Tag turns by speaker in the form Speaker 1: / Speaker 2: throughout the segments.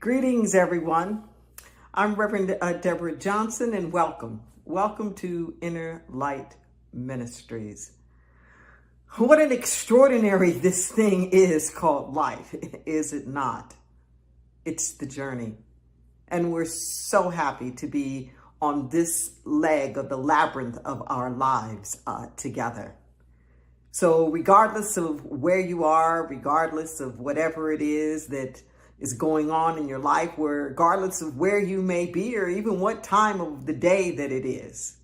Speaker 1: Greetings, everyone. I'm Reverend Deborah Johnson, and welcome. Welcome to Inner Light Ministries. What an extraordinary this thing is called life, is it not? It's the journey. And we're so happy to be on this leg of the labyrinth of our lives together. So regardless of where you are, regardless of whatever it is that is going on in your life, regardless of where you may be or even what time of the day that it is,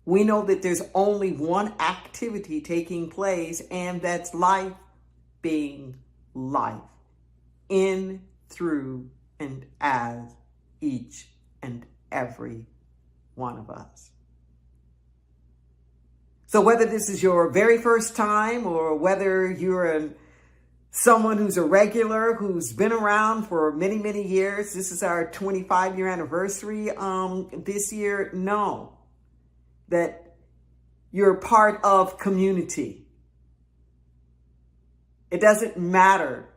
Speaker 1: we know that there's only one activity taking place, and that's life being life in, through, and as each and every one of us. So whether this is your very first time or whether you're someone who's a regular, who's been around for many, many years, this is our 25-year anniversary this year, know that you're part of community. It doesn't matter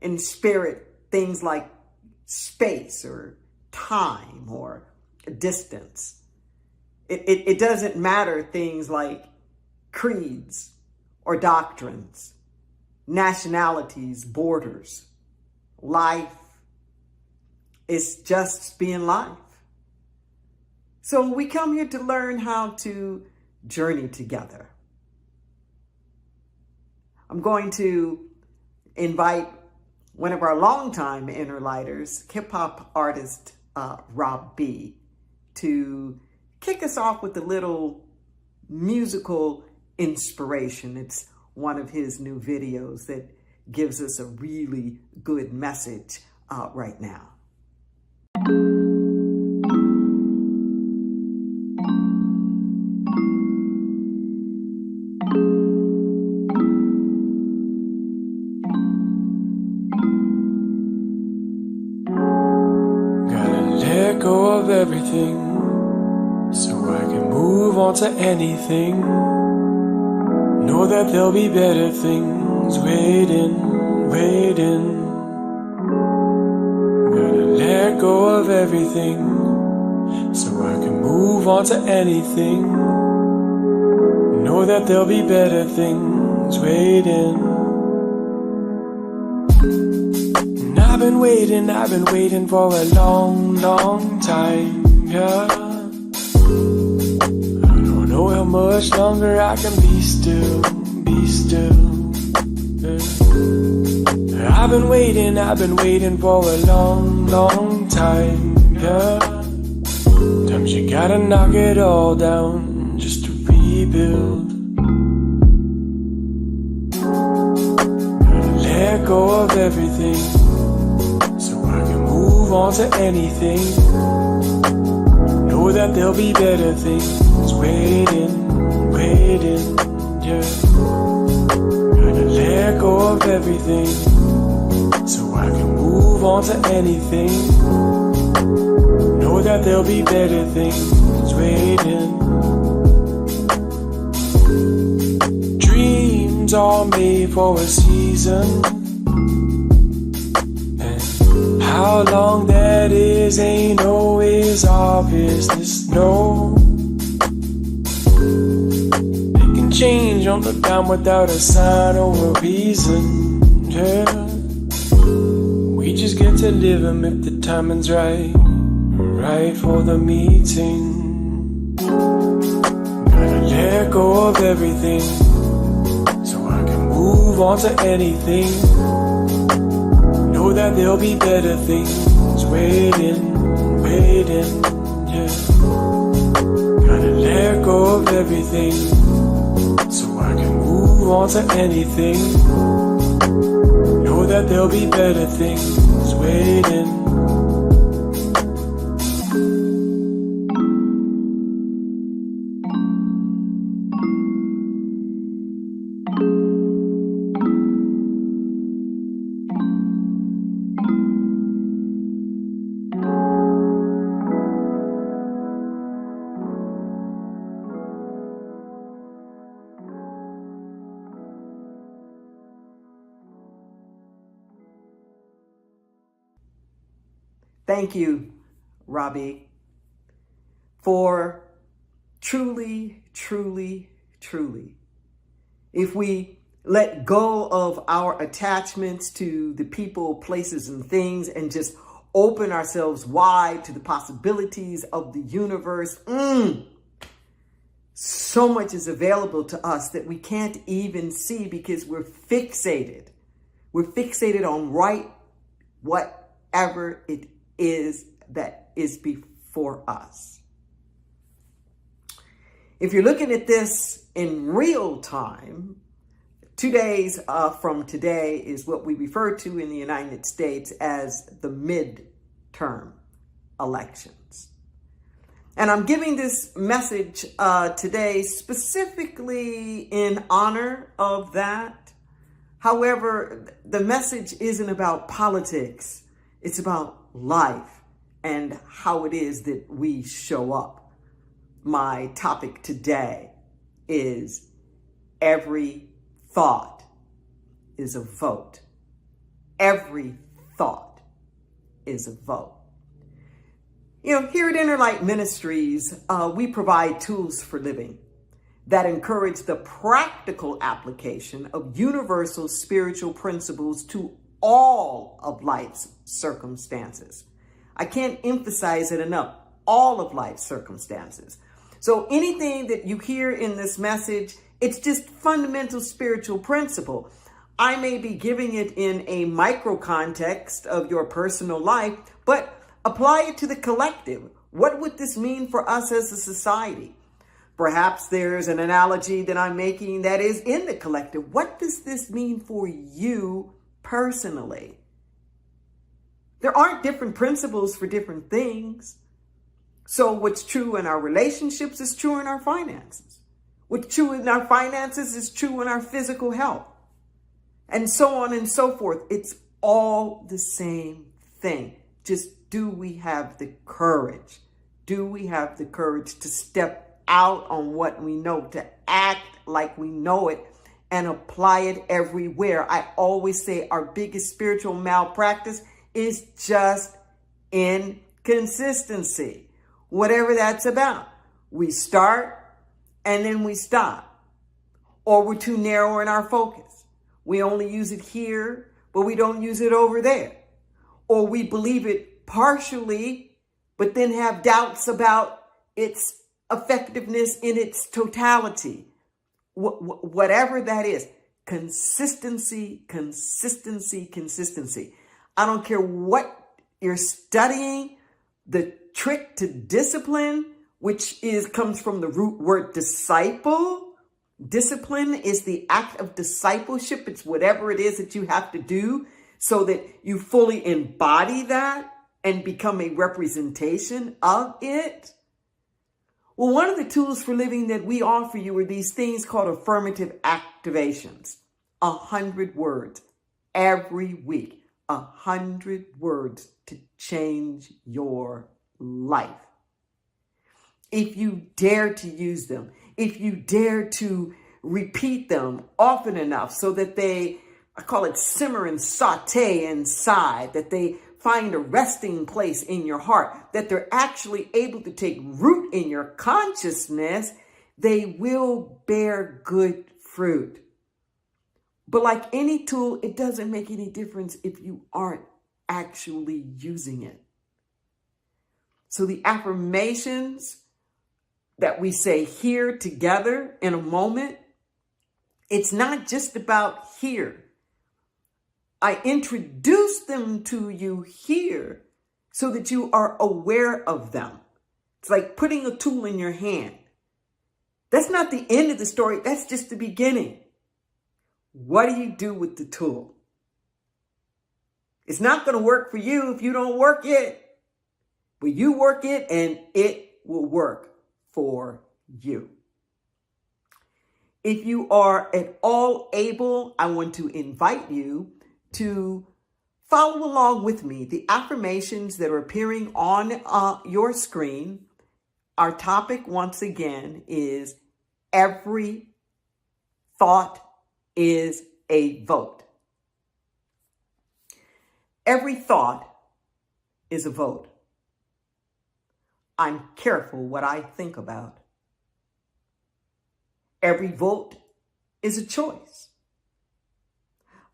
Speaker 1: in spirit things like space or time or distance. It doesn't matter things like creeds or doctrines, nationalities, borders. Life is just being life. So we come here to learn how to journey together. I'm going to invite one of our longtime inner lighters, hip-hop artist Rob B, to kick us off with a little musical inspiration. It's one of his new videos that gives us a really good message right now.
Speaker 2: Gotta let go of everything so I can move on to anything. Know that there'll be better things waiting. Gotta let go of everything so I can move on to anything. Know that there'll be better things waiting. And I've been waiting for a long time, yeah. I don't know how much longer I can be still. Yeah. I've been waiting for a long time, yeah. Sometimes you gotta knock it all down just to rebuild. Gotta let go of everything so I can move on to anything. Know that there'll be better things waiting, yeah. Gotta let go of everything so I can move on to anything. Know that there'll be better things waiting. Dreams are made for a season, and how long that is ain't always our business, no. It can change on the dime without a sign or a reason, yeah. We just get to live 'em if the timing's right for the meeting. Gotta let go of everything so I can move on to anything. Know that there'll be better things waiting, yeah. Gotta let go of everything so I can move on to anything. Know that there'll be better things waiting.
Speaker 1: Thank you, Robbie, for truly, truly, truly. If we let go of our attachments to the people, places, and things and just open ourselves wide to the possibilities of the universe, so much is available to us that we can't even see because we're fixated. We're fixated on whatever it is that is before us. If you're looking at this in real time, 2 days from today is what we refer to in the United States as the midterm elections. And I'm giving this message today specifically in honor of that. However, the message isn't about politics. It's about life and how it is that we show up. My topic today is every thought is a vote. Every thought is a vote. You know, here at Inner Light Ministries, we provide tools for living that encourage the practical application of universal spiritual principles to all of life's circumstances. I can't emphasize it enough, all of life's circumstances. So anything that you hear in this message, it's just fundamental spiritual principle. I may be giving it in a micro context of your personal life, but apply it to the collective. What would this mean for us as a society? Perhaps there's an analogy that I'm making that is in the collective. What does this mean for you personally? There aren't different principles for different things. So what's true in our relationships is true in our finances. What's true in our finances is true in our physical health. And so on and so forth. It's all the same thing. Just do we have the courage? Do we have the courage to step out on what we know, to act like we know it and apply it everywhere? I always say our biggest spiritual malpractice is just inconsistency. Whatever that's about. We start and then we stop. Or we're too narrow in our focus. We only use it here, but we don't use it over there. Or we believe it partially, but then have doubts about its effectiveness in its totality. Whatever that is, consistency, consistency, consistency. I don't care what you're studying, the trick to discipline, which comes from the root word disciple. Discipline is the act of discipleship. It's whatever it is that you have to do so that you fully embody that and become a representation of it. Well, one of the tools for living that we offer you are these things called affirmative activations. 100 words every week. 100 words to change your life. If you dare to use them, if you dare to repeat them often enough so that they, I call it simmer and saute inside, that they find a resting place in your heart, that they're actually able to take root in your consciousness, they will bear good fruit. But like any tool, it doesn't make any difference if you aren't actually using it. So the affirmations that we say here together in a moment, it's not just about here. I introduce them to you here so that you are aware of them. It's like putting a tool in your hand. That's not the end of the story. That's just the beginning. What do you do with the tool? It's not going to work for you if you don't work it. But you work it and it will work for you. If you are at all able, I want to invite you to follow along with me. The affirmations that are appearing on your screen, our topic once again is every thought is a vote. Every thought is a vote. I'm careful what I think about. Every vote is a choice.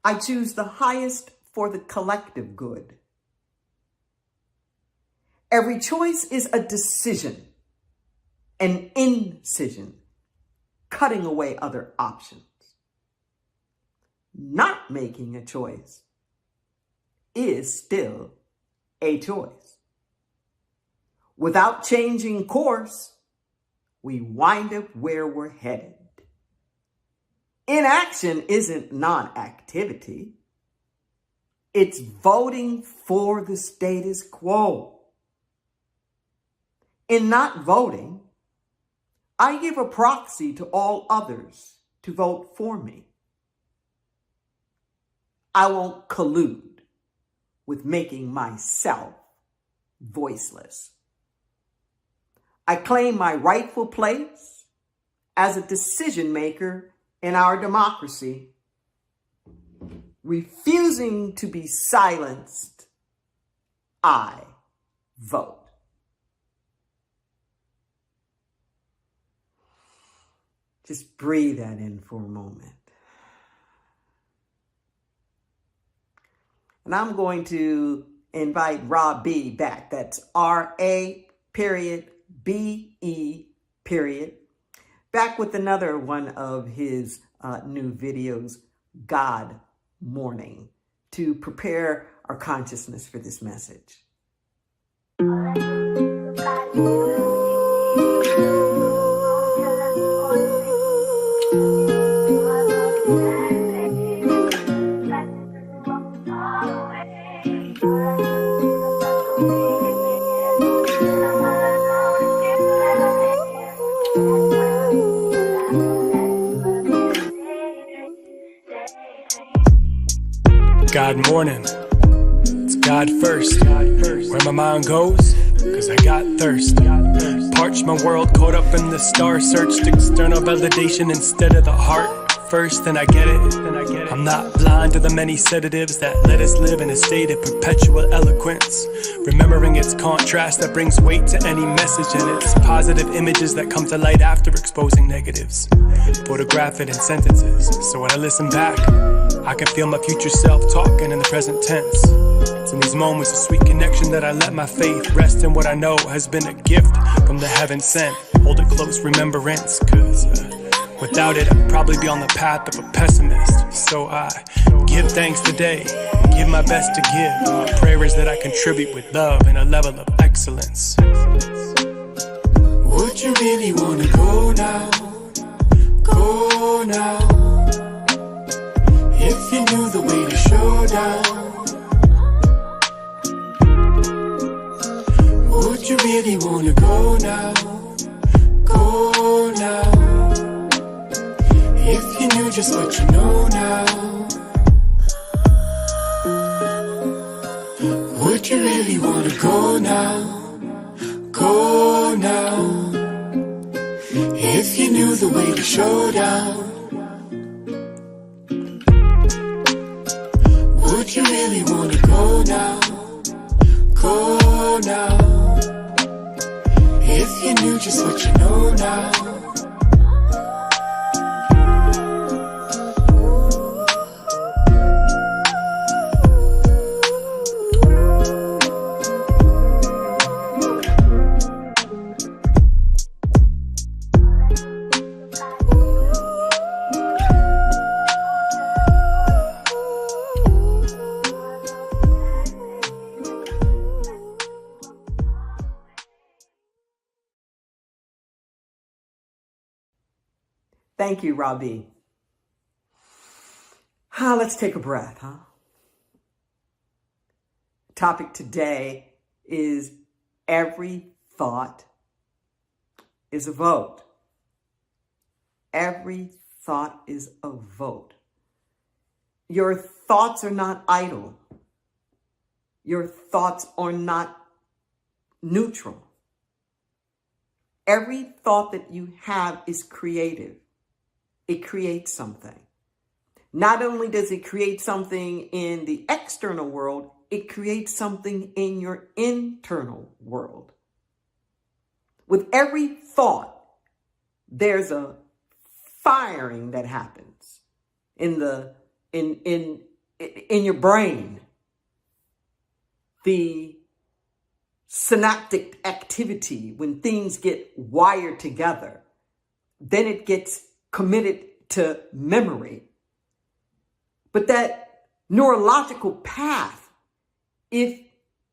Speaker 1: I choose the highest for the collective good. Every choice is a decision, an incision, cutting away other options. Not making a choice is still a choice. Without changing course, we wind up where we're headed. Inaction isn't non-activity. It's voting for the status quo. In not voting, I give a proxy to all others to vote for me. I won't collude with making myself voiceless. I claim my rightful place as a decision maker in our democracy, refusing to be silenced. I vote. Just breathe that in for a moment. And I'm going to invite Rob B back. That's RA.BE. Back with another one of his new videos, God Morning, to prepare our consciousness for this message.
Speaker 2: God morning, it's God first. Where my mind goes, cause I got thirst. Parched my world, caught up in the star. Searched external validation instead of the heart first. Then I get it. I'm not blind to the many sedatives that let us live in a state of perpetual eloquence. Remembering its contrast that brings weight to any message, and its positive images that come to light after exposing negatives. Photograph it in sentences, so when I listen back, I can feel my future self talking in the present tense. It's in these moments of sweet connection that I let my faith rest in what I know has been a gift from the heaven sent. Hold it close remembrance, cause without it I'd probably be on the path of a pessimist. So I give thanks today, give my best to give. My prayer is that I contribute with love and a level of excellence. Would you really wanna go now? Go now. If you knew the way to show down, would you really wanna go now? Go now. If you knew just what you know now, would you really wanna go now? Go now. If you knew the way to show down, would you really wanna go now? Go now. If you knew just what you know now.
Speaker 1: Thank you, Robbie. Let's take a breath, Topic today is every thought is a vote. Every thought is a vote. Your thoughts are not idle. Your thoughts are not neutral. Every thought that you have is creative. It creates something. Not only does it create something in the external world, it creates something in your internal world. With every thought, there's a firing that happens in your brain. The synaptic activity, when things get wired together, then it gets committed to memory. But that neurological path, if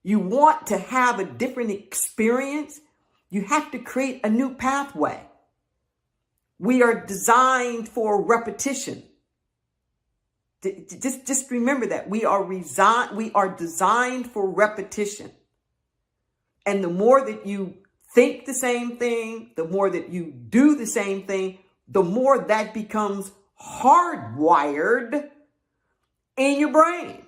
Speaker 1: you want to have a different experience, you have to create a new pathway. We are designed for repetition. Just remember that we are designed for repetition. And the more that you think the same thing, the more that you do the same thing, the more that becomes hardwired in your brain.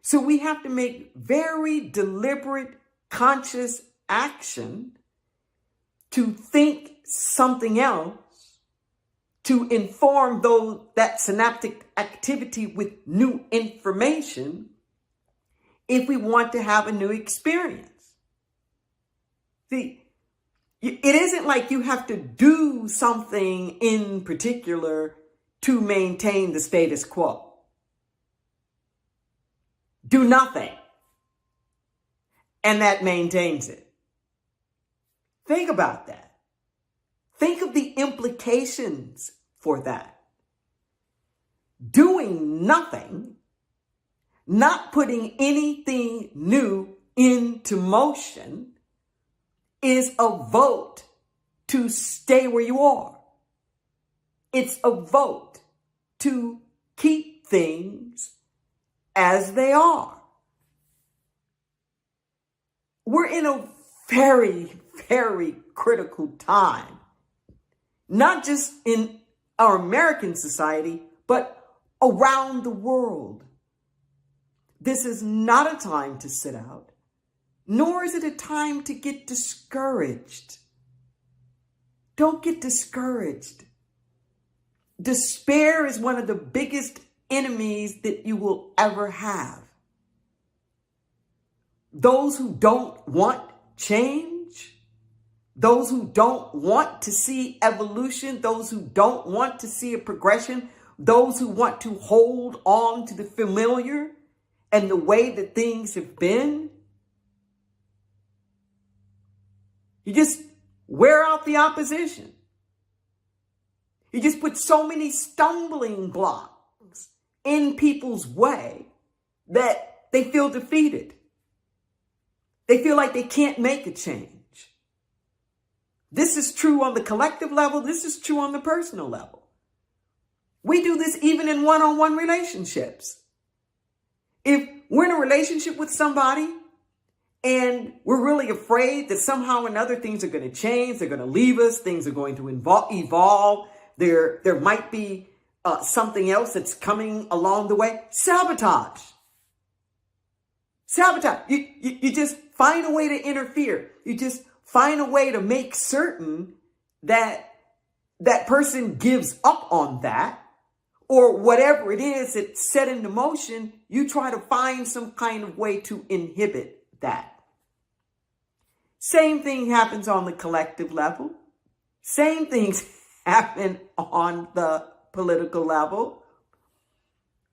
Speaker 1: So we have to make very deliberate, conscious action to think something else, to inform that synaptic activity with new information if we want to have a new experience. See, it isn't like you have to do something in particular to maintain the status quo. Do nothing, and that maintains it. Think about that. Think of the implications for that. Doing nothing, not putting anything new into motion, is a vote to stay where you are. It's a vote to keep things as they are. We're in a very, very critical time, not just in our American society, but around the world. This is not a time to sit out, nor is it a time to get discouraged. Don't get discouraged. Despair is one of the biggest enemies that you will ever have. Those who don't want change, those who don't want to see evolution, those who don't want to see a progression, those who want to hold on to the familiar and the way that things have been, you just wear out the opposition. You just put so many stumbling blocks in people's way that they feel defeated. They feel like they can't make a change. This is true on the collective level. This is true on the personal level. We do this even in one-on-one relationships. If we're in a relationship with somebody and we're really afraid that somehow or another things are going to change, they're going to leave us, things are going to evolve, there might be something else that's coming along the way, sabotage. Sabotage. You just find a way to interfere. You just find a way to make certain that that person gives up on that, or whatever it is that's set into motion, you try to find some kind of way to inhibit that. Same thing happens on the collective level. Same things happen on the political level.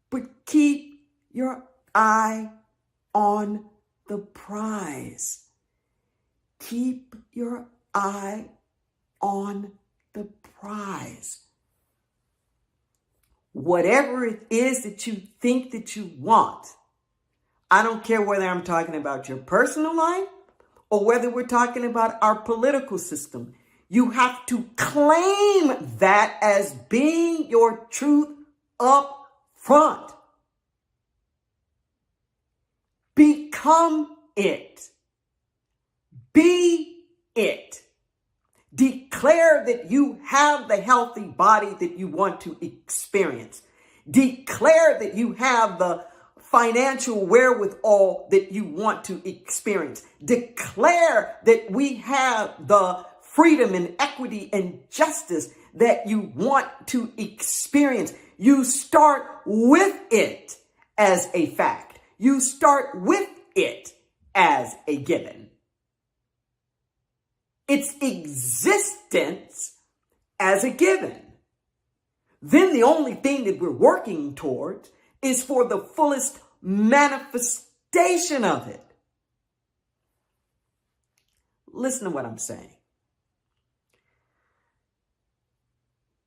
Speaker 1: But keep your eye on the prize. Keep your eye on the prize. Whatever it is that you think that you want, I don't care whether I'm talking about your personal life or whether we're talking about our political system. You have to claim that as being your truth up front. Become it. Be it. Declare that you have the healthy body that you want to experience. Declare that you have the financial wherewithal that you want to experience. Declare that we have the freedom and equity and justice that you want to experience. You start with it as a fact. You start with it as a given. its existence as a given. Then the only thing that we're working towards is for the fullest manifestation of it. Listen to what I'm saying.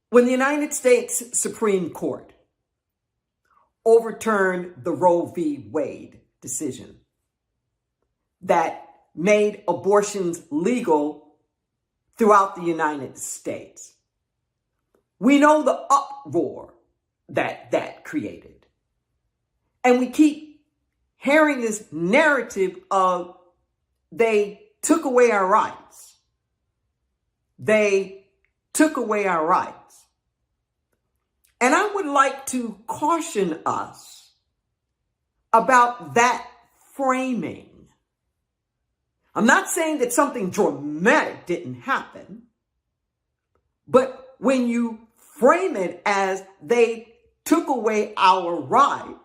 Speaker 1: When the United States Supreme Court overturned the Roe v. Wade decision that made abortions legal throughout the United States, we know the uproar that created. And we keep hearing this narrative of they took away our rights. They took away our rights. And I would like to caution us about that framing. I'm not saying that something dramatic didn't happen, but when you frame it as they took away our rights,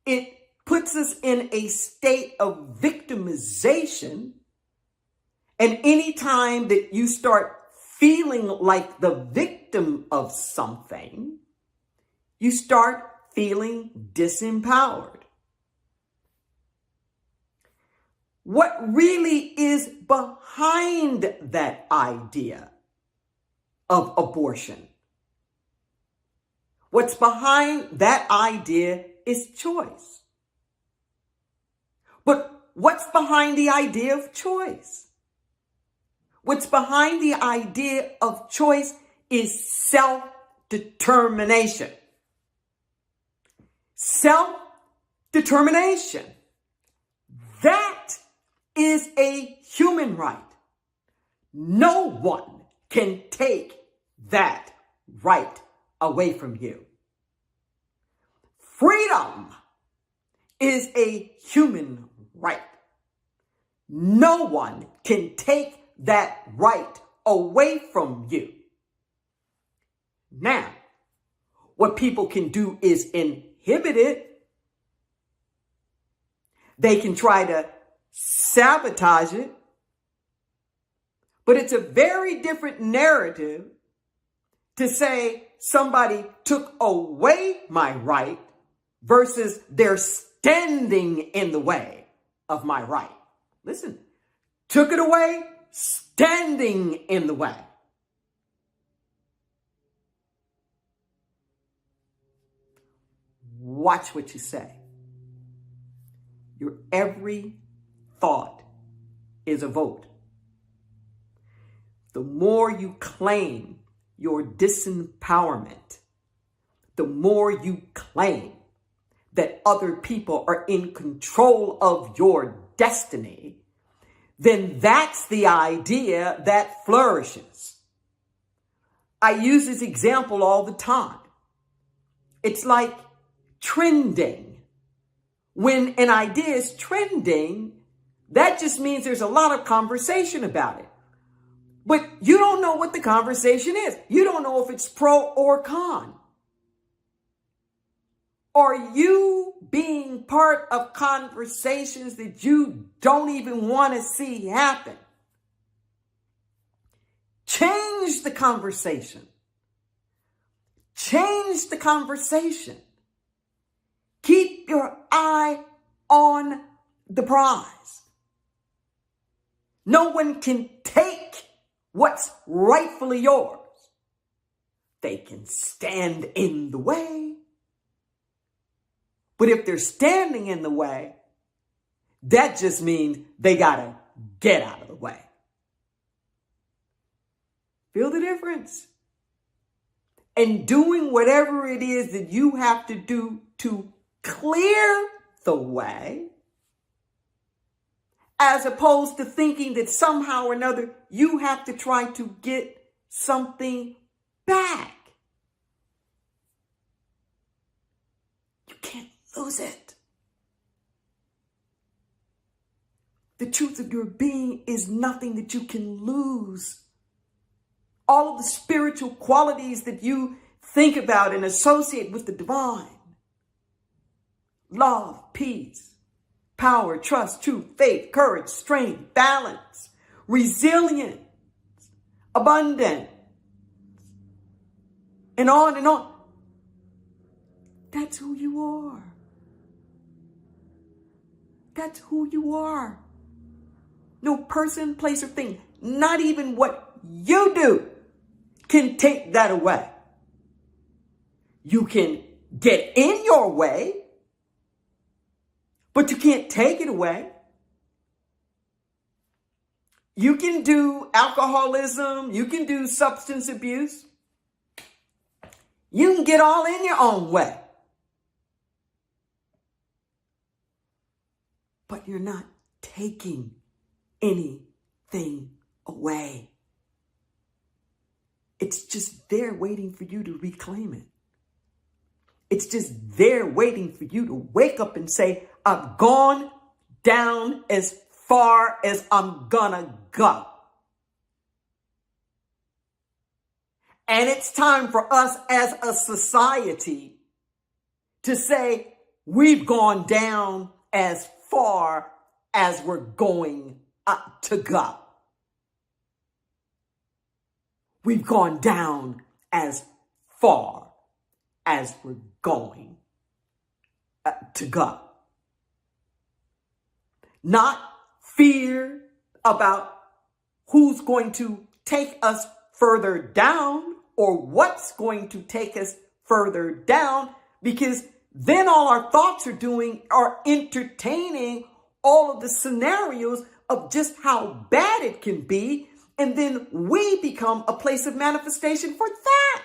Speaker 1: it puts us in a state of victimization. And anytime that you start feeling like the victim of something, you start feeling disempowered. What really is behind that idea of abortion? What's behind that idea is choice. But what's behind the idea of choice? What's behind the idea of choice is self-determination. Self-determination. That is a human right. No one can take that right away from you. Freedom is a human right. No one can take that right away from you. Now, what people can do is inhibit it. They can try to sabotage it. But it's a very different narrative to say somebody took away my right versus they're standing in the way of my right. Listen, took it away, standing in the way. Watch what you say. Your every thought is a vote. The more you claim your disempowerment, the more you claim that other people are in control of your destiny, then that's the idea that flourishes. I use this example all the time. It's like trending. When an idea is trending, that just means there's a lot of conversation about it. But you don't know what the conversation is. You don't know if it's pro or con. Are you being part of conversations that you don't even want to see happen? Change the conversation. Change the conversation. Keep your eye on the prize. No one can take what's rightfully yours. They can stand in the way. But if they're standing in the way, that just means they got to get out of the way. Feel the difference? And doing whatever it is that you have to do to clear the way, as opposed to thinking that somehow or another you have to try to get something back. You can't lose it. The truth of your being is nothing that you can lose. All of the spiritual qualities that you think about and associate with the divine. Love, peace, power, trust, truth, faith, courage, strength, balance. resilience, abundance, and on and on. That's who you are. That's who you are. No person, place, or thing, not even what you do, can take that away. You can get in your way, but you can't take it away. You can do alcoholism. You can do substance abuse. You can get all in your own way. But you're not taking anything away. It's just there waiting for you to reclaim it. It's just there waiting for you to wake up and say, I've gone down as far as I'm gonna go. And it's time for us as a society to say, we've gone down as far as we're going to go. We've gone down as far as we're going to go. Not fear about who's going to take us further down or what's going to take us further down, because then all our thoughts are entertaining all of the scenarios of just how bad it can be. And then we become a place of manifestation for that.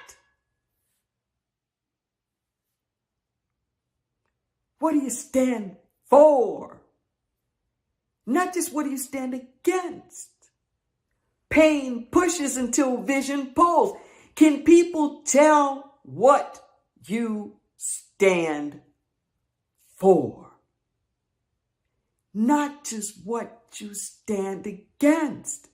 Speaker 1: What do you stand for? Not just what do you stand against. Pain pushes until vision pulls. Can people tell what you stand for? Not just what you stand against.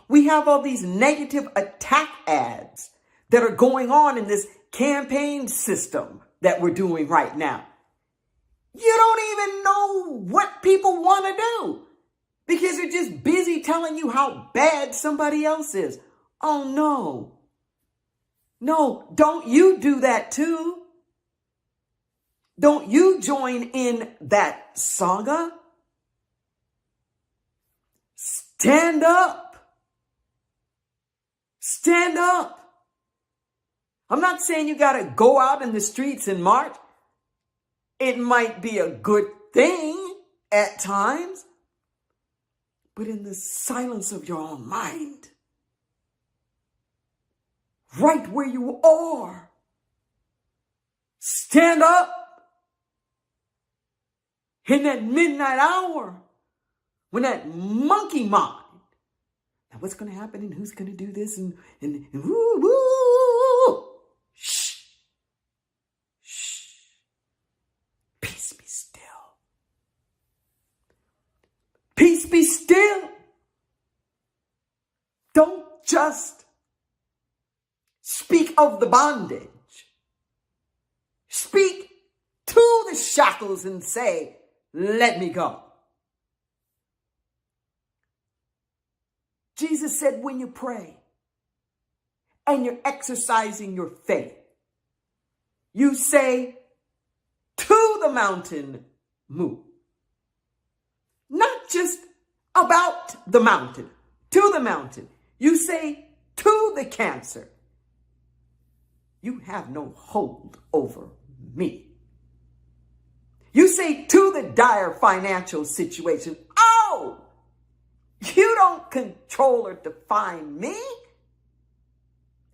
Speaker 1: We have all these negative attack ads that are going on in this campaign system that we're doing right now. You don't even know what people want to do because they're just busy telling you how bad somebody else is. Oh, no. No, don't you do that too? Don't you join in that saga? Stand up. Stand up. I'm not saying you got to go out in the streets and march. It might be a good thing at times, but in the silence of your own mind, right where you are, stand up in that midnight hour when that monkey mind. Now, what's going to happen and who's going to do this and woo, woo. Shh. Shh. Peace be still. Peace be still. Don't just speak of the bondage. Speak to the shackles and say, let me go. Jesus said when you pray and you're exercising your faith, you say to the mountain, move. Not just about the mountain, to the mountain. You say to the cancer, you have no hold over me. You say to the dire financial situation, oh, you don't control or define me.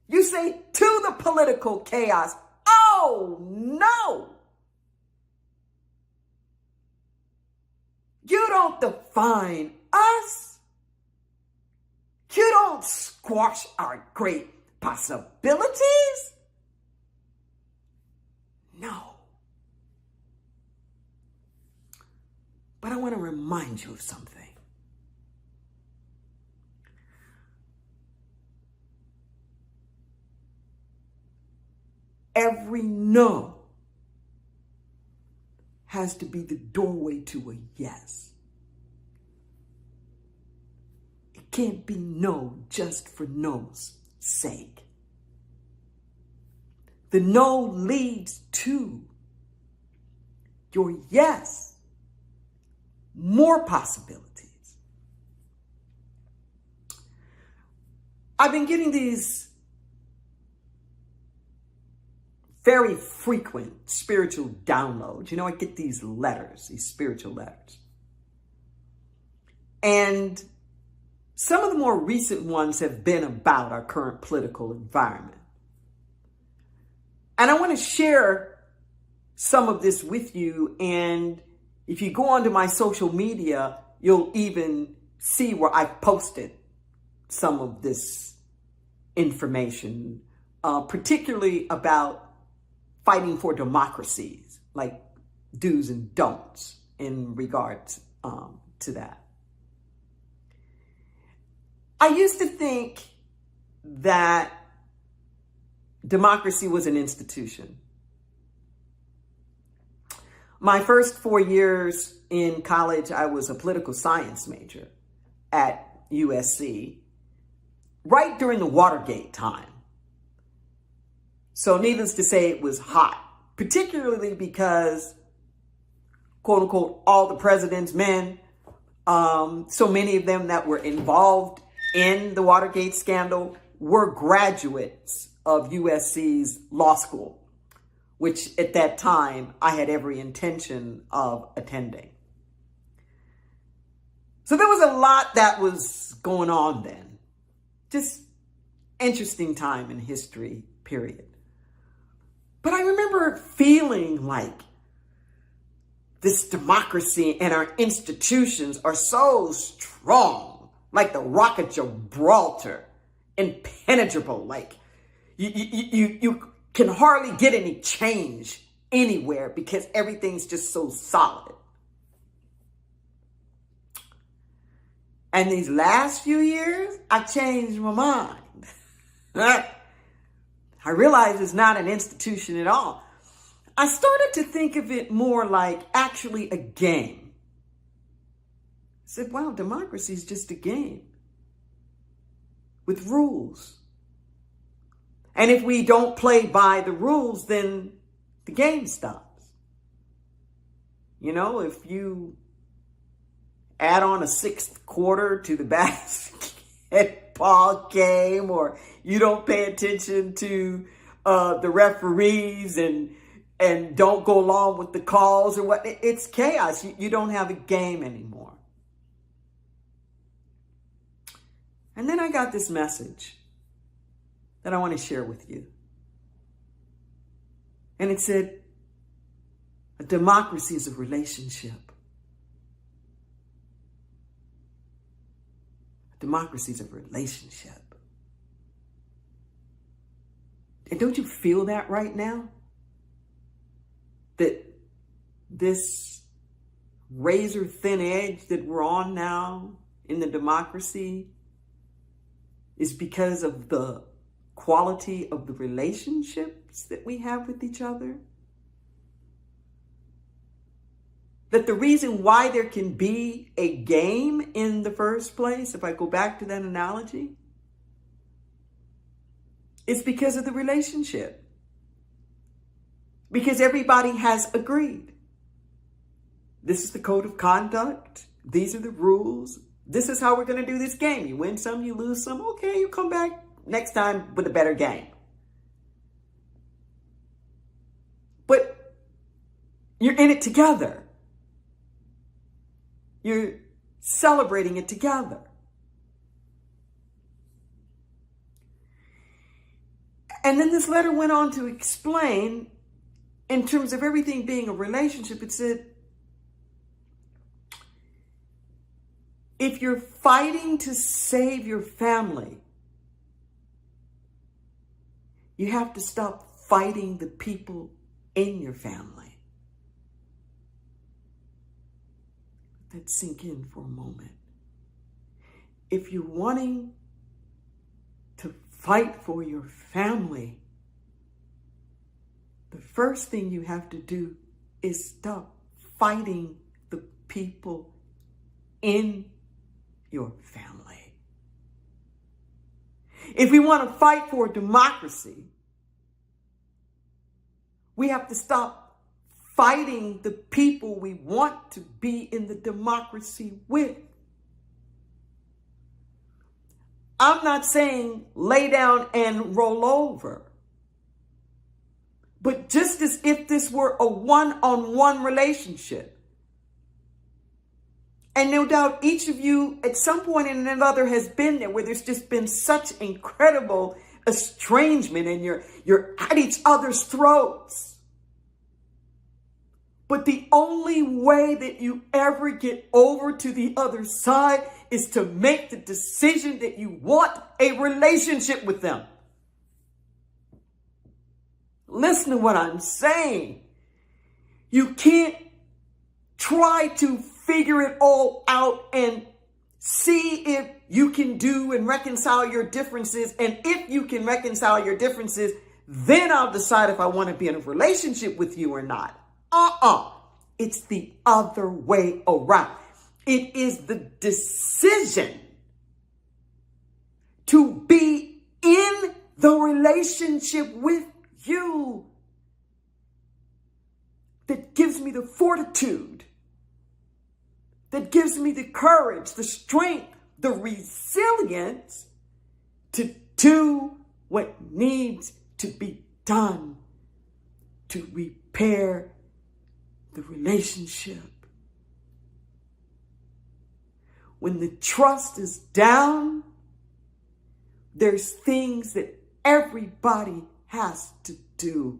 Speaker 1: You say to the political chaos, oh no. You don't define us. You don't squash our great possibilities. No. But I want to remind you of something. Every no has to be the doorway to a yes. It can't be no just for no's sake. The no leads to your yes, more possibilities. I've been getting these very frequent spiritual downloads. You know, I get these letters, these spiritual letters. And some of the more recent ones have been about our current political environment. And I want to share some of this with you. And if you go onto my social media, you'll even see where I've posted some of this information, particularly about fighting for democracies, like do's and don'ts in regards to that. I used to think that democracy was an institution. My first 4 years in college, I was a political science major at USC, right during the Watergate time. So needless to say, it was hot, particularly because, quote unquote, all the president's men, so many of them that were involved in the Watergate scandal were graduates of USC's law school, which at that time I had every intention of attending. So there was a lot that was going on then. Just interesting time in history, period. But I remember feeling like this democracy and our institutions are so strong, like the Rock of Gibraltar, impenetrable. Like you can hardly get any change anywhere because everything's just so solid. And these last few years, I changed my mind. I realized it's not an institution at all. I started to think of it more like actually a game. I said, wow, democracy is just a game with rules. And if we don't play by the rules, then the game stops. You know, if you add on a sixth quarter to the basketball game, or you don't pay attention to the referees and don't go along with the calls or what, it's chaos. You don't have a game anymore. And then I got this message that I want to share with you. And it said, a democracy is a relationship. A democracy is a relationship. And don't you feel that right now? That this razor thin edge that we're on now in the democracy is because of the quality of the relationships that we have with each other? That the reason why there can be a game in the first place, if I go back to that analogy, is because of the relationship. Because everybody has agreed. This is the code of conduct. These are the rules. This is how we're going to do this game. You win some, you lose some. Okay, you come back next time with a better game. But you're in it together. You're celebrating it together. And then this letter went on to explain, in terms of everything being a relationship, it said, if you're fighting to save your family, you have to stop fighting the people in your family. Let that sink in for a moment. If you're wanting to fight for your family, the first thing you have to do is stop fighting the people in your family. If we want to fight for democracy, we have to stop fighting the people we want to be in the democracy with. I'm not saying lay down and roll over. But just as if this were a one-on-one relationship, and no doubt each of you at some point and another has been there where there's just been such incredible estrangement and you're at each other's throats. But the only way that you ever get over to the other side is to make the decision that you want a relationship with them. Listen to what I'm saying. You can't try to figure it all out and see if you can do and reconcile your differences. And if you can reconcile your differences, then I'll decide if I want to be in a relationship with you or not. It's the other way around. It is the decision to be in the relationship with you that gives me the fortitude, that gives me the courage, the strength, the resilience to do what needs to be done to repair the relationship. When the trust is down, there's things that everybody has to do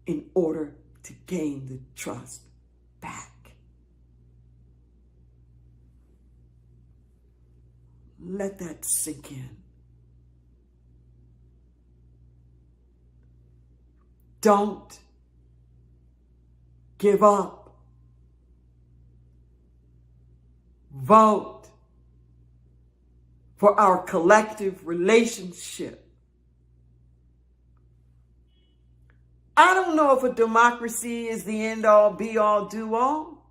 Speaker 1: in order to gain the trust back. Let that sink in. Don't give up. Vote for our collective relationship. I don't know if a democracy is the end all, be all, do all.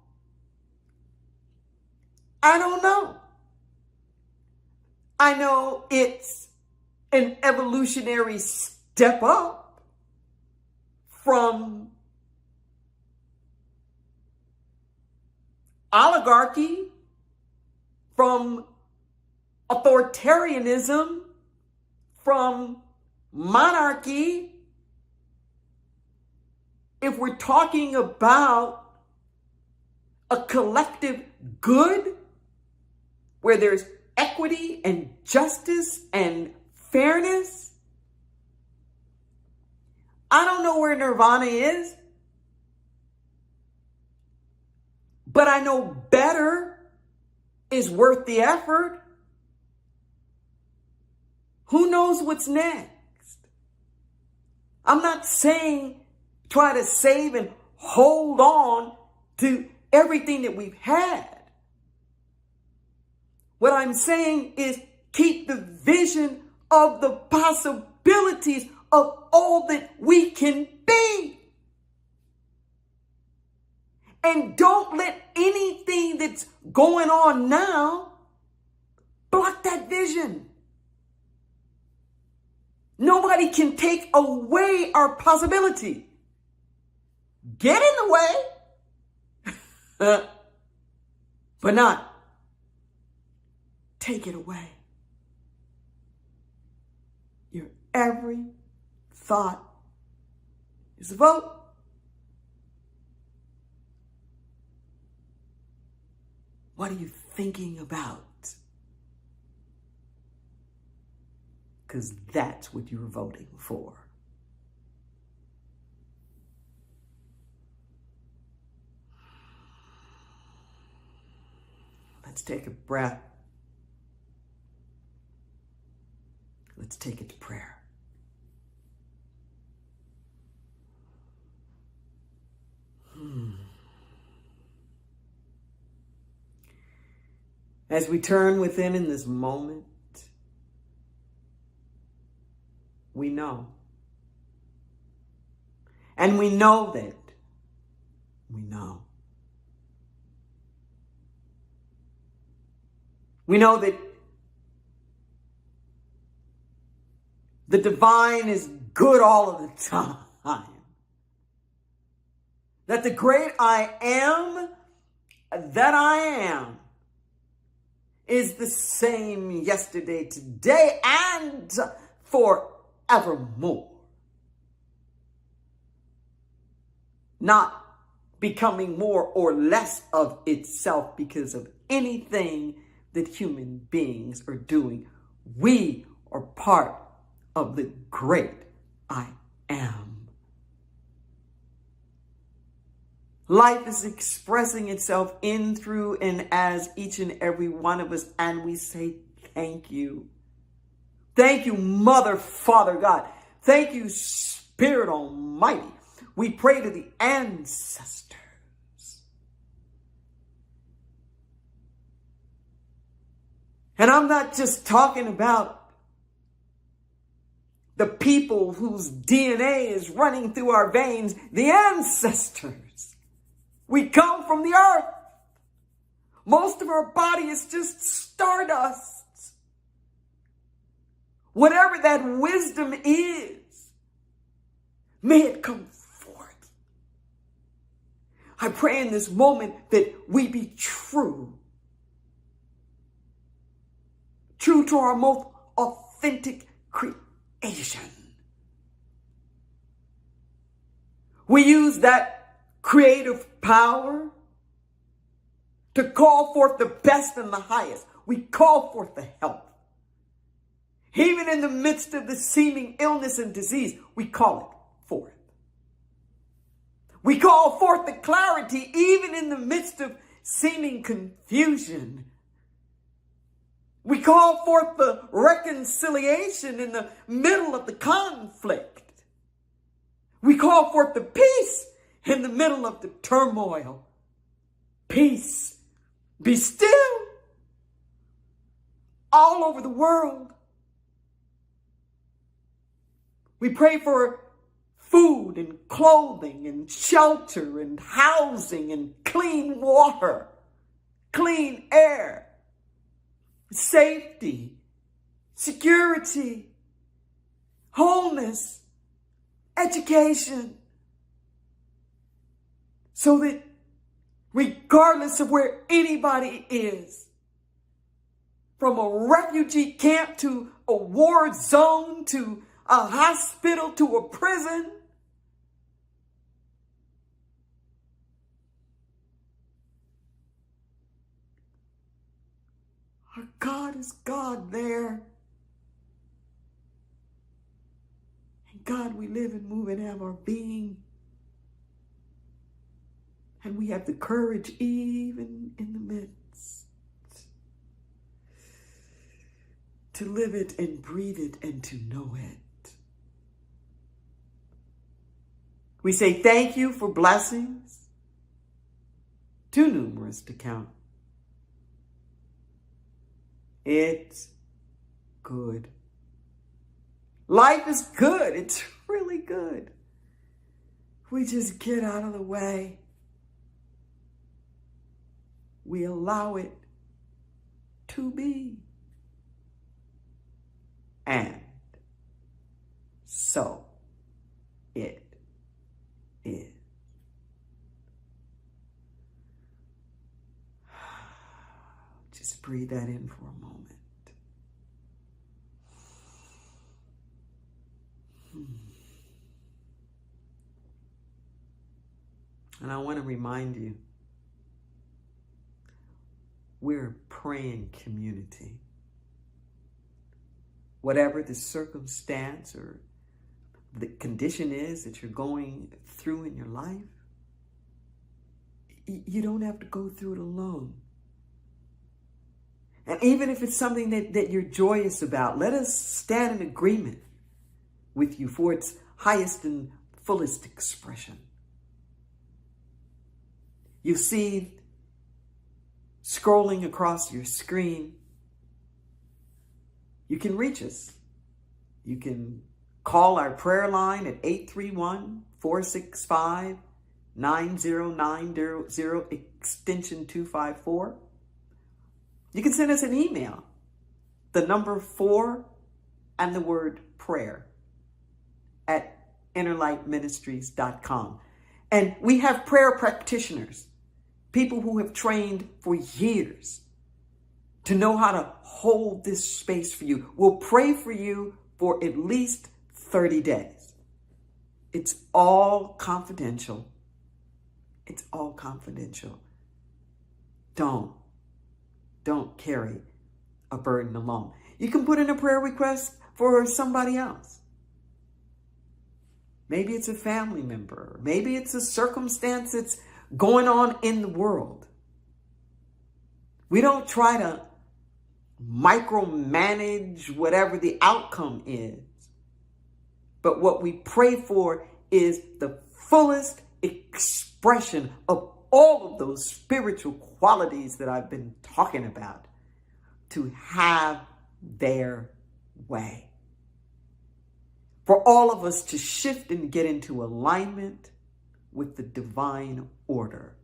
Speaker 1: I don't know. I know it's an evolutionary step up from oligarchy, from authoritarianism, from monarchy. If we're talking about a collective good where there's equity and justice and fairness, I don't know where nirvana is, but I know better is worth the effort. Who knows what's next? I'm not saying try to save and hold on to everything that we've had. What I'm saying is keep the vision of the possibilities of all that we can be. And don't let anything that's going on now block that vision. Nobody can take away our possibility. Get in the way, but not take it away. Your every thought is a vote. What are you thinking about? Because that's what you're voting for. Let's take a breath. Let's take it to prayer. As we turn within in this moment, we know. And we know that we know. We know that The divine is good all of the time. That the great I am that I am is the same yesterday, today, and forevermore. Not becoming more or less of itself because of anything that human beings are doing. We are part of the great I am. Life is expressing itself in, through, and as each and every one of us, and we say thank you. Thank you, Mother, Father, God. Thank you, Spirit Almighty. We pray to the ancestors. And I'm not just talking about the people whose DNA is running through our veins, the ancestors. We come from the earth. Most of our body is just stardust. Whatever that wisdom is, may it come forth. I pray in this moment that we be true. True to our most authentic creation. We use that creative power to call forth the best and the highest. We call forth the health. Even in the midst of the seeming illness and disease, we call it forth. We call forth the clarity even in the midst of seeming confusion. We call forth the reconciliation in the middle of the conflict. We call forth the peace in the middle of the turmoil. Peace, be still. All over the world. We pray for food and clothing and shelter and housing and clean water, clean air, safety, security, wholeness, education. So that regardless of where anybody is, from a refugee camp to a war zone to a hospital to a prison, our God is God there. And God, we live and move and have our being. And we have the courage even in the midst to live it and breathe it and to know it. We say thank you for blessings too numerous to count. It's good. Life is good. It's really good. We just get out of the way. We allow it to be. And so it is. Just breathe that in for a moment. And I want to remind you, we're a praying community. Whatever the circumstance or the condition is that you're going through in your life, you don't have to go through it alone. And even if it's something that you're joyous about, let us stand in agreement with you for its highest and fullest expression. You see, scrolling across your screen, you can reach us. You can call our prayer line at 831-465-9090, extension 254. You can send us an email, the number 4 and the word prayer at innerlightministries.com. And we have prayer practitioners, people who have trained for years to know how to hold this space for you. We'll pray for you for at least 30 days. It's all confidential. It's all confidential. Don't carry a burden alone. You can put in a prayer request for somebody else. Maybe it's a family member. Maybe it's a circumstance that's going on in the world. We don't try to micromanage whatever the outcome is. But what we pray for is the fullest expression of all of those spiritual qualities that I've been talking about to have their way. For all of us to shift and get into alignment with the divine order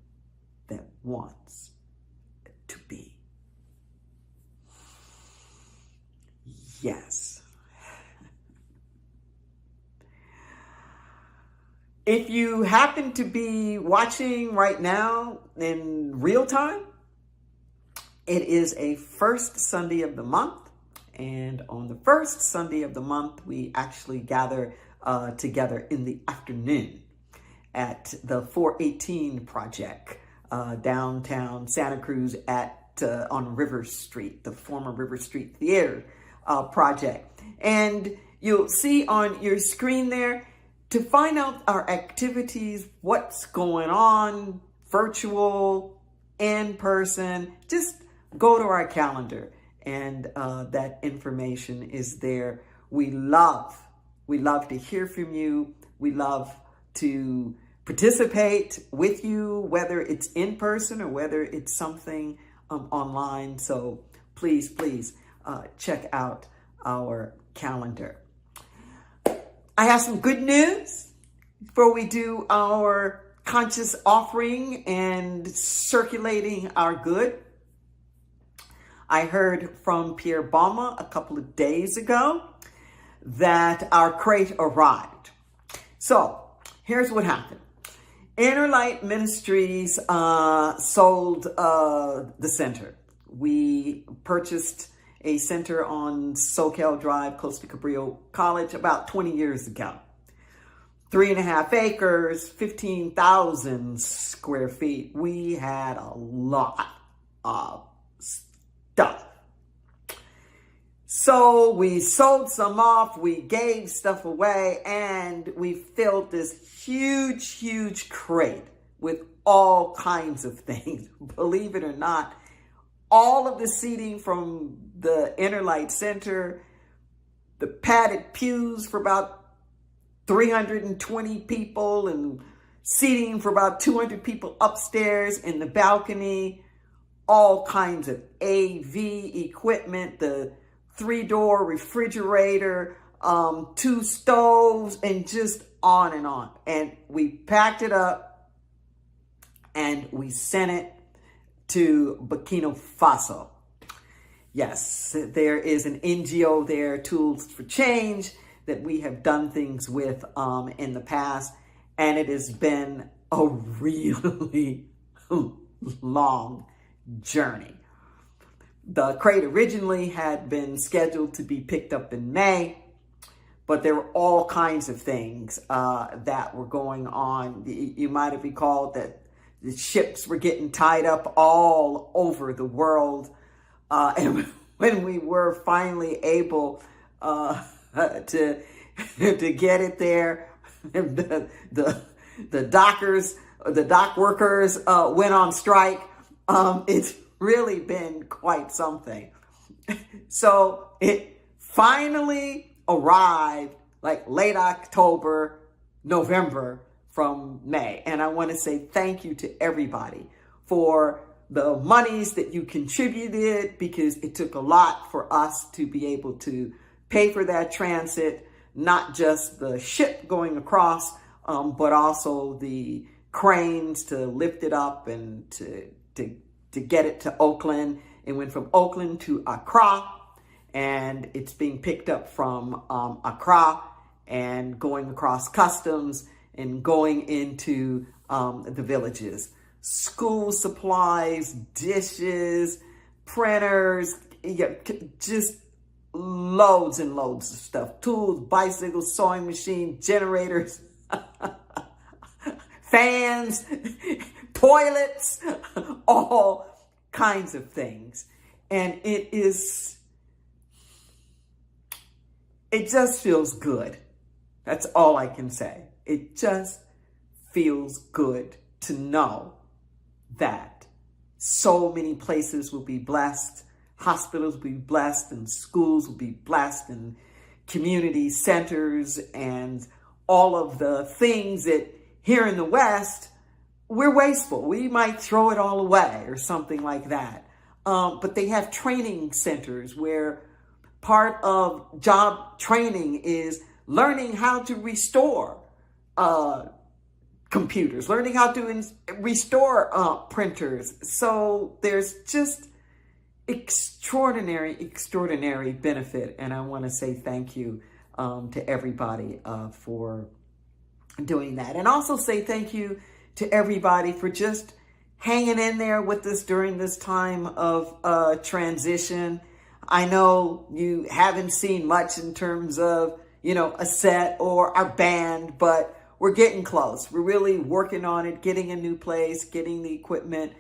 Speaker 1: that wants to be. Yes. If you happen to be watching right now in real time, it is a first Sunday of the month. And on the first Sunday of the month, we actually gather together in the afternoon at the 418 Project, downtown Santa Cruz on River Street, the former River Street Theater project. And you'll see on your screen there, to find out our activities, what's going on, virtual, in person, just go to our calendar. And that information is there. We love to hear from you. We love to participate with you, whether it's in person or whether it's something online. So please check out our calendar. I have some good news before we do our conscious offering and circulating our good. I heard from Pierre Bama a couple of days ago that our crate arrived. So here's what happened. Inner Light Ministries sold the center. We purchased a center on Soquel Drive, close to Cabrillo College, about 20 years ago. 3.5 acres, 15,000 square feet. We had a lot of stuff. So we sold some off, we gave stuff away, and we filled this huge crate with all kinds of things. Believe it or not, all of the seating from the Inner Light Center, the padded pews for about 320 people, and seating for about 200 people upstairs in the balcony, all kinds of AV equipment, the 3-door refrigerator, 2 stoves, and just on and on. And we packed it up and we sent it to Burkina Faso. Yes, there is an NGO there, Tools for Change, that we have done things with in the past. And it has been a really long journey. The crate originally had been scheduled to be picked up in May, but there were all kinds of things that were going on. You might have recalled that the ships were getting tied up all over the world. And when we were finally able to get it there, the dockers, the dock workers went on strike. It's really been quite something. So it finally arrived like late October, November from May. And I want to say thank you to everybody for the monies that you contributed, because it took a lot for us to be able to pay for that transit, not just the ship going across, but also the cranes to lift it up and to get it to Oakland. It went from Oakland to Accra, and it's being picked up from Accra and going across customs and going into the villages. School supplies, dishes, printers, just loads and loads of stuff. Tools, bicycles, sewing machine, generators, fans, toilets, all kinds of things. And it just feels good. That's all I can say. It just feels good to know that so many places will be blessed, hospitals will be blessed, and schools will be blessed, and community centers, and all of the things that here in the West, we're wasteful. We might throw it all away or something like that. But they have training centers where part of job training is learning how to restore computers, learning how to restore printers. So there's just extraordinary benefit. And I want to say thank you to everybody for doing that. And also say thank you to everybody for just hanging in there with us during this time of transition. I know you haven't seen much in terms of, a set or a band, but we're getting close. We're really working on it, getting a new place, getting the equipment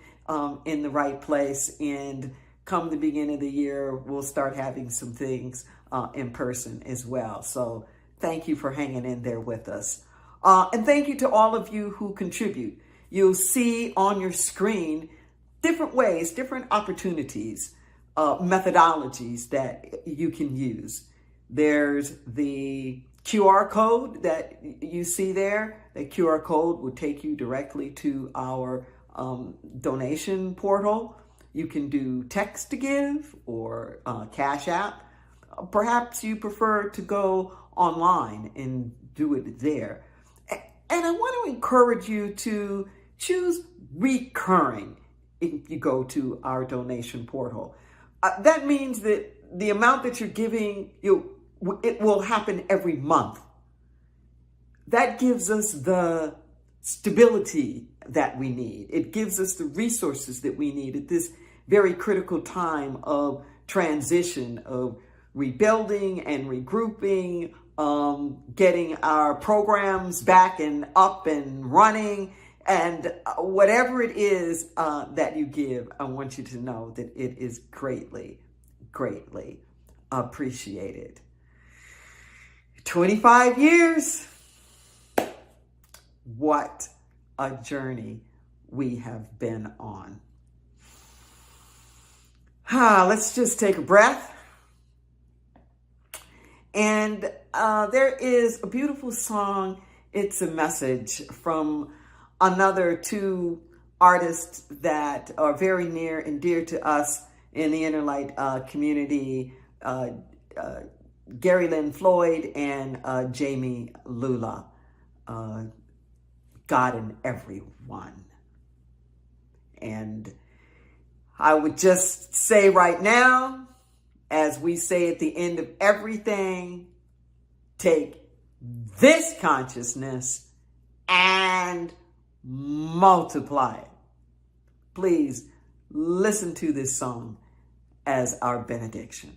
Speaker 1: in the right place. And come the beginning of the year, we'll start having some things in person as well. So thank you for hanging in there with us. And thank you to all of you who contribute. You'll see on your screen different ways, different opportunities, methodologies that you can use. There's the QR code that you see there. The QR code will take you directly to our donation portal. You can do text to give or Cash App. Perhaps you prefer to go online and do it there. And I want to encourage you to choose recurring if you go to our donation portal. That means that the amount that you're giving, it will happen every month. That gives us the stability that we need. It gives us the resources that we need at this very critical time of transition, of rebuilding and regrouping, getting our programs back and up and running. And whatever it is that you give, I want you to know that it is greatly appreciated. 25 years. What a journey we have been on. Let's just take a breath. And there is a beautiful song. It's a message from another two artists that are very near and dear to us in the Inner Light community, Gary Lynn Floyd and Jamie Lula. God in everyone. And I would just say right now, as we say at the end of everything, take this consciousness and multiply it. Please listen to this song as our benediction.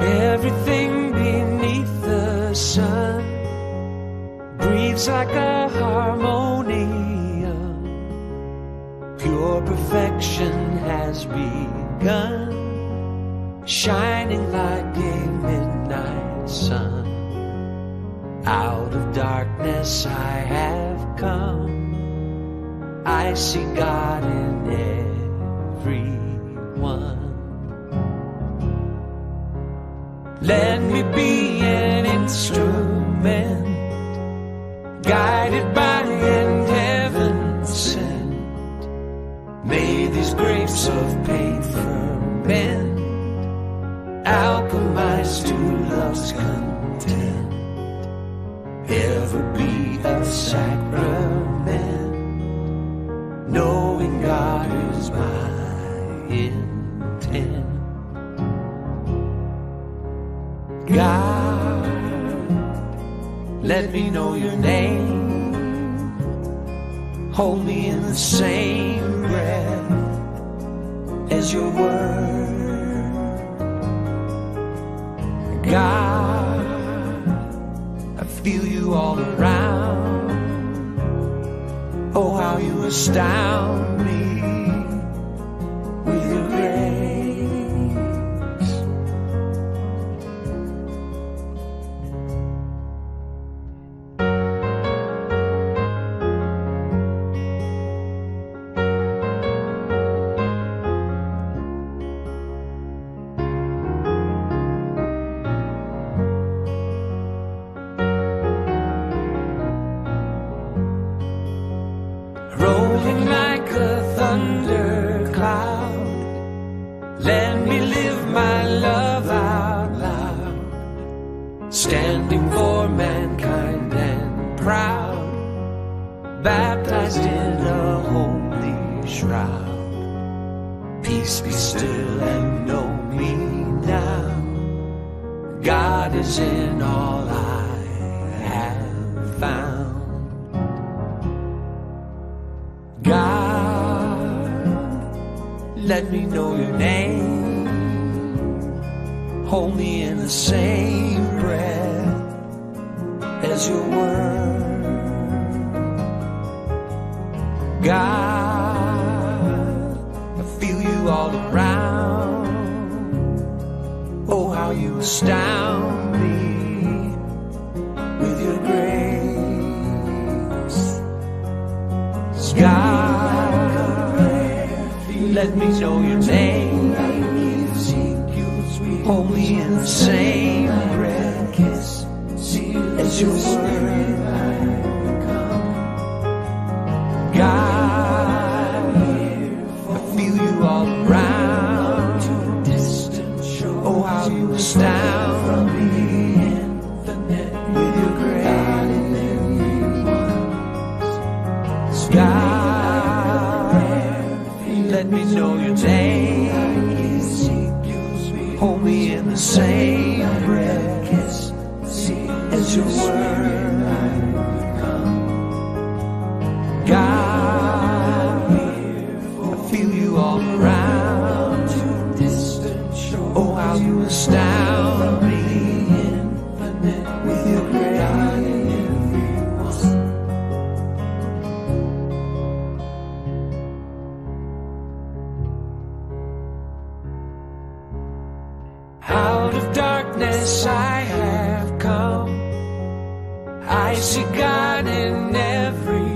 Speaker 2: Everything beneath the sun breathes like a harmonium. Pure perfection has begun, shining like a midnight sun. Out of darkness I have come. I see God in everyone. Let me be an instrument, guided by an heaven sent. May these grapes of pain ferment, alchemize to love's content.
Speaker 3: ever be a sacrament, knowing God is my intent. God, let me know your name, hold me in the same breath as your word. God, I feel you all around. Oh, how you astound me with your grace. Rolling like a thundercloud, let me live my love out loud, standing for mankind and proud, baptized in a holy shroud. Peace be still and know me now, God is in all I have found. God, let me know your name, hold me in the same breath as your word. God, I feel you all around. Oh, how you astound me with your grace. God, let me know your name, hold me in the same breath as your word. God, I feel you all around. Oh, how you astound me with your grace. God, let me know your name, hold me in the same breath as your word. God, I feel you all around. Oh, how you astound me with your grace. Out of darkness I have come, I see God in every